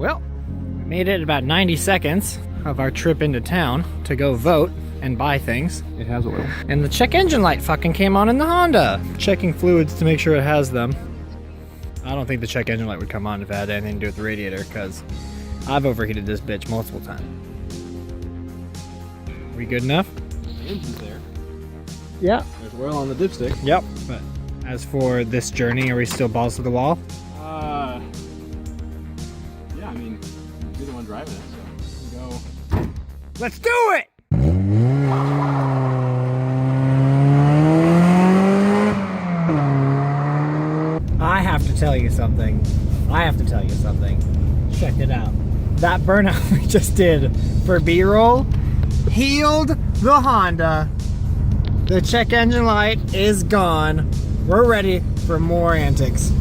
Well, we made it about 90 seconds of our trip into town to go vote and buy things. It has oil. And the check engine light fucking came on in the Honda. Checking fluids to make sure it has them. I don't think the check engine light would come on if it had anything to do with the radiator, because I've overheated this bitch multiple times. We good enough? The engine's there. Yeah. There's oil on the dipstick. Yep. But as for this journey, are we still balls to the wall? Yeah, I mean, you're the one driving it, so go. Let's do it! I have to tell you something. Check it out. That burnout we just did for B-roll healed the Honda. The check engine light is gone. We're ready for more antics.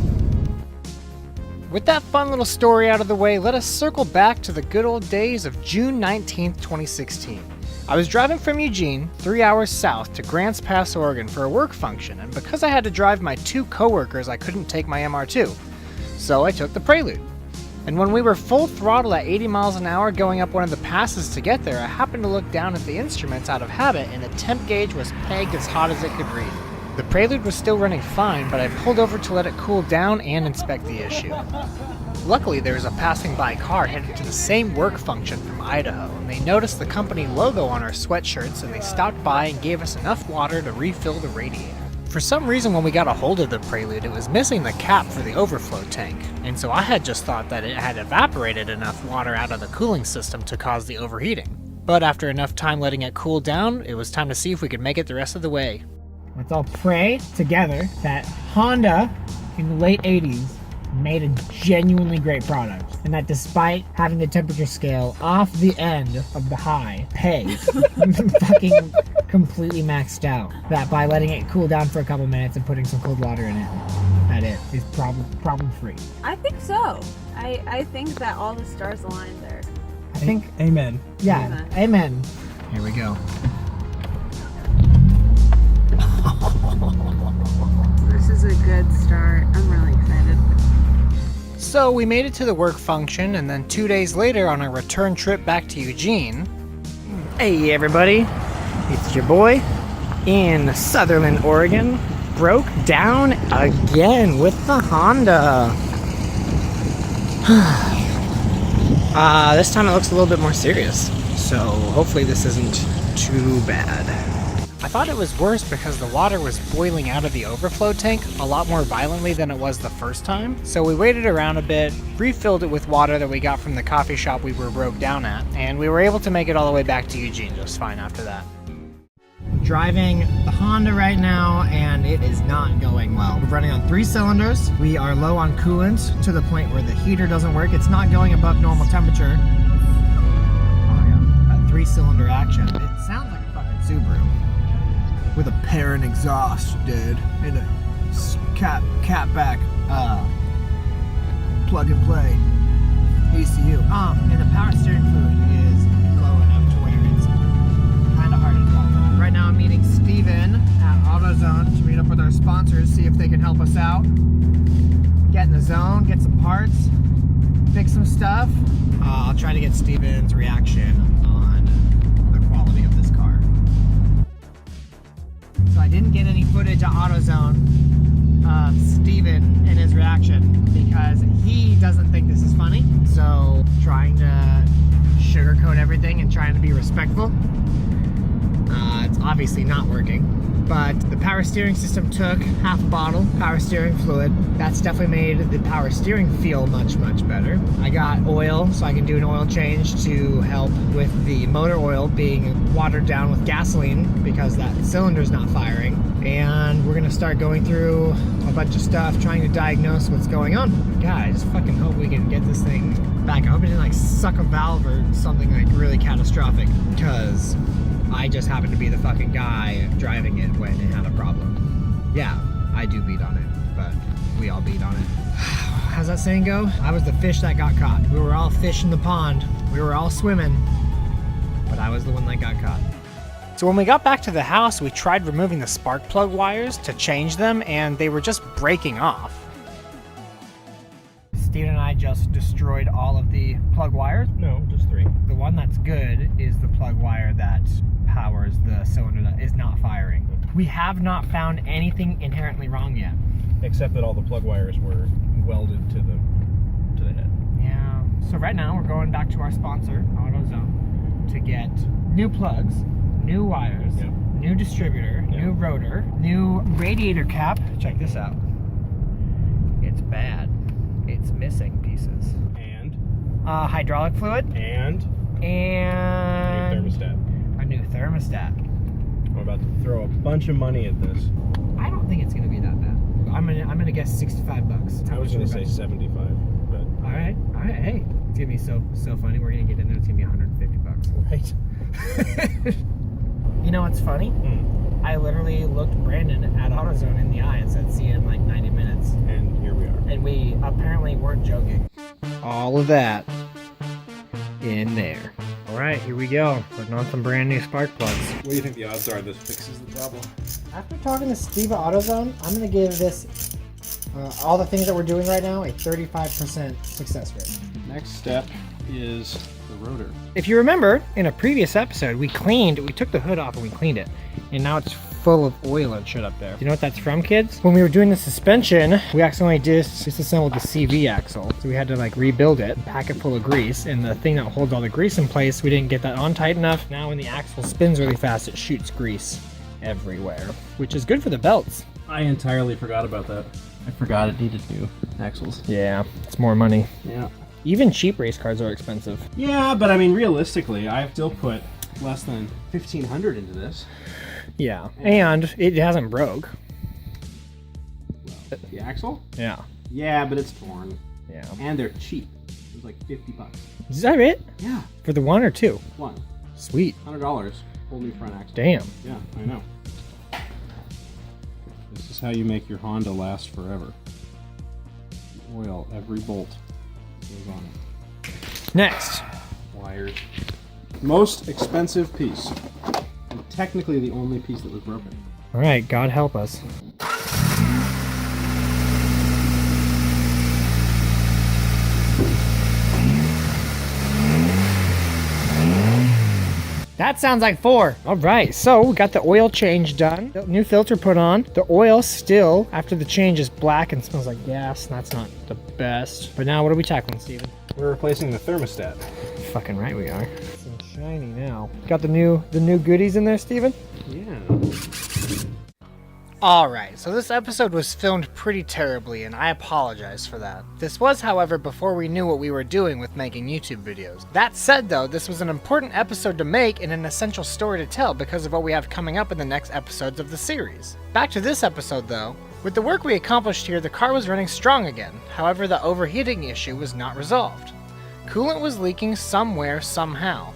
With that fun little story out of the way, let us circle back to the good old days of June 19th, 2016. I was driving from Eugene, 3 hours south to Grants Pass, Oregon for a work function, and because I had to drive my 2 coworkers, I couldn't take my MR2. So I took the Prelude. And when we were full throttle at 80 miles an hour going up one of the passes to get there, I happened to look down at the instruments out of habit, and the temp gauge was pegged as hot as it could read. The Prelude was still running fine, but I pulled over to let it cool down and inspect the issue. Luckily, there was a passing by car headed to the same work function from Idaho, and they noticed the company logo on our sweatshirts, and they stopped by and gave us enough water to refill the radiator. For some reason, when we got a hold of the Prelude, it was missing the cap for the overflow tank, and so I had just thought that it had evaporated enough water out of the cooling system to cause the overheating. But after enough time letting it cool down, it was time to see if we could make it the rest of the way. Let's all pray together that Honda in the late 80s made a genuinely great product, and that despite having the temperature scale off the end of the high peg fucking completely maxed out, that by letting it cool down for a couple minutes and putting some cold water in it, that it is problem free. I think so. I think that all the stars aligned there. I think Amen. yeah, amen. Here we go. This is a good start. I'm really excited. So we made it to the work function, and then 2 days later on our return trip back to Eugene. Hey everybody, it's your boy in Sutherland, Oregon. Broke down again with the Honda. This time it looks a little bit more serious, so hopefully this isn't too bad. I thought it was worse because the water was boiling out of the overflow tank a lot more violently than it was the first time. So we waited around a bit, refilled it with water that we got from the coffee shop we were broke down at, and we were able to make it all the way back to Eugene just fine after that. Driving the Honda right now, and it is not going well. We're running on 3 cylinders. We are low on coolant to the point where the heater doesn't work. It's not going above normal temperature. Oh yeah, that 3-cylinder action. It sounds like a fucking Subaru. With a parent exhaust, dude, and a catback, plug and play ECU. And the power steering fluid is low enough to where it's kind of hard to tell. Right now I'm meeting Steven at AutoZone to meet up with our sponsors, see if they can help us out. Get in the zone, get some parts, fix some stuff. I'll try to get Steven's reaction on the quality of this car. So I didn't get any footage at AutoZone of Steven and his reaction because he doesn't think this is funny. So trying to sugarcoat everything and trying to be respectful. It's obviously not working. But the power steering system took half a bottle power steering fluid. That's definitely made the power steering feel much, much better. I got oil, so I can do an oil change to help with the motor oil being watered down with gasoline because that cylinder's not firing. And we're gonna start going through a bunch of stuff, trying to diagnose what's going on. God, I just fucking hope we can get this thing back. I hope it didn't like suck a valve or something like really catastrophic, because I just happened to be the fucking guy driving it when it had a problem. Yeah, I do beat on it, but we all beat on it. How's that saying go? I was the fish that got caught. We were all fish in the pond. We were all swimming, but I was the one that got caught. So when we got back to the house, we tried removing the spark plug wires to change them, and they were just breaking off. Steven and I just destroyed all of the plug wires. No, just 3. The one that's good is the plug wire that powers the cylinder that is not firing. We have not found anything inherently wrong yet. Except that all the plug wires were welded to the head. Yeah. So right now we're going back to our sponsor, AutoZone, to get new plugs, new wires, Yep. new distributor, Yep. new rotor, new radiator cap. Check this out. It's bad. It's missing pieces. And Hydraulic fluid new and thermostat. a new thermostat. I'm about to throw a bunch of money at this. I don't think it's gonna be that bad. I'm gonna guess $65. I was gonna say 75, but All right. Hey, it's gonna be so funny. We're gonna get in there. It's gonna be $150. right. You know what's funny? I literally looked Brandon at AutoZone in the eye and said, "See you in like 90 minutes." And here we are. And we apparently weren't joking. All of that in there. All right, here we go. Putting on some brand new spark plugs. What do you think the odds are this fixes the problem? After talking to Steve at AutoZone, I'm gonna give this all the things that we're doing right now a 35% success rate. Next step is the rotor. If you remember, in a previous episode, we took the hood off and we cleaned it. And now it's full of oil and shit up there. You know what that's from, kids? When we were doing the suspension, we accidentally disassembled the CV axle. So we had to like rebuild it, pack it full of grease. And the thing that holds all the grease in place, we didn't get that on tight enough. Now when the axle spins really fast, it shoots grease everywhere, which is good for the belts. I entirely forgot about that. I forgot it needed new axles. Yeah, it's more money. Yeah. Even cheap race cars are expensive. Yeah, but I mean, realistically, I've still put less than $1,500 into this. Yeah, and it hasn't broke. The axle? Yeah. Yeah, but it's torn. Yeah. And they're cheap. It was like $50. Is that it? Yeah. For the one or two? One. Sweet. $100. Whole new front axle. Damn. Yeah, I know. This is how you make your Honda last forever. Oil every bolt goes on it. Next. Wires. Most expensive piece. And technically the only piece that was broken. All right, God help us. That sounds like 4. All right, so we got the oil change done. The new filter put on. The oil still, after the change, is black and smells like gas. And that's not the best. But now what are we tackling, Steven? We're replacing the thermostat. Fucking right we are. It's shiny now. Got the new goodies in there, Steven? Yeah. Alright, so this episode was filmed pretty terribly, and I apologize for that. This was, however, before we knew what we were doing with making YouTube videos. That said, though, this was an important episode to make and an essential story to tell because of what we have coming up in the next episodes of the series. Back to this episode, though. With the work we accomplished here, the car was running strong again. However, the overheating issue was not resolved. Coolant was leaking somewhere, somehow.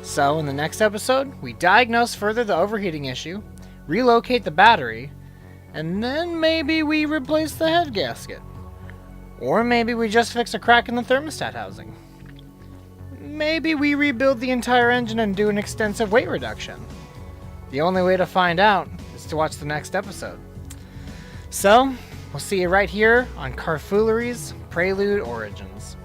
So, in the next episode, we diagnose further the overheating issue, relocate the battery, and then maybe we replace the head gasket. Or maybe we just fix a crack in the thermostat housing. Maybe we rebuild the entire engine and do an extensive weight reduction. The only way to find out is to watch the next episode. So, we'll see you right here on Carfoolery's Prelude Origins.